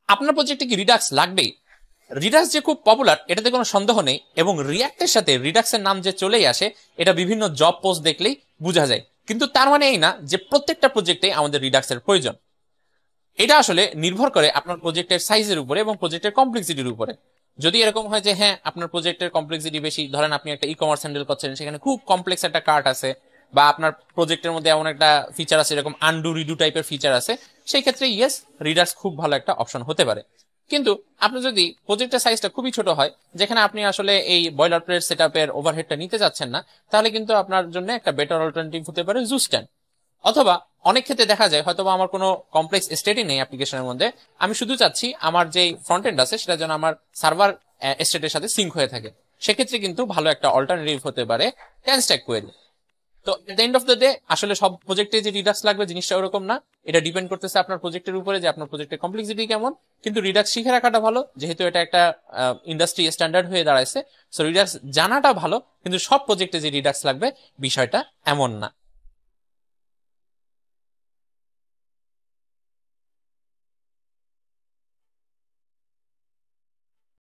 আপনার প্রজেক্টে কি রিডাক্স লাগবেই? রিডাক্স যে খুব পপুলার এটাতে কোনো সন্দেহ নেই, এবং রিয়াক্টের সাথে রিডাক্সের নাম যে চলেই আসে এটা বিভিন্ন জব পোস্ট দেখলেই বোঝা যায়। কিন্তু তার মানে এই না যে প্রত্যেকটা প্রজেক্টে আমাদের রিডাক্সের প্রয়োজন। এটা আসলে নির্ভর করে আপনার প্রজেক্টের সাইজের উপরে এবং প্রজেক্টের কমপ্লেক্সিটির উপরে। যদি এরকম হয় যে হ্যাঁ আপনার প্রজেক্টের কমপ্লেক্সিটি বেশি, ধরেন আপনি একটা ই কমার্স হ্যান্ডেল করছেন, সেখানে খুব কমপ্লেক্স একটা কার্ট আছে, বা আপনার প্রজেক্টের মধ্যে এমন একটা ফিচার আছে এরকম আন্ডু রিডু টাইপের ফিচার আছে, সেই ক্ষেত্রে ইয়েস, রিডাক্স খুব ভালো একটা অপশন হতে পারে। কিন্তু আপনি যদি প্রজেক্টের সাইজটা খুবই ছোট হয়, যেখানে আপনি আসলে এই বয়লার প্লেট সেটআপের ওভারহেডটা নিতে যাচ্ছেন না, তাহলে কিন্তু আপনার জন্য একটা বেটার অল্টারনেটিভ হতে পারে জুস্ট্যান। অথবা অনেক ক্ষেত্রে দেখা যায় হয়তো আমার কোনো কমপ্লেক্স স্টেটই নেই অ্যাপ্লিকেশনের মধ্যে, আমি শুধু চাচ্ছি আমার যে ফ্রন্ট এন্ড আছে সেটা যেন আমার সার্ভার স্টেটের সাথে সিঙ্ক হয়ে থাকে, সেক্ষেত্রে কিন্তু ভালো একটা অল্টারনেটিভ হতে পারে টেনস্ট্যাক কোয়েরি। তো at the end of the day আসলে সব প্রজেক্টে যে রিডাক্স লাগবে জিনিসটা ওরকম না, এটা ডিপেন্ড করতেছে আপনার প্রজেক্টের উপরে যে আপনার প্রজেক্টের কমপ্লেক্সিটি কেমন। কিন্তু রিডাক্স শিখে রাখাটা ভালো, যেহেতু এটা একটা ইন্ডাস্ট্রি স্ট্যান্ডার্ড হয়ে দাঁড়াইছে। সো রিডাক্স জানাটা ভালো, কিন্তু সব প্রজেক্টে যে রিডাক্স লাগবে বিষয়টা এমন না।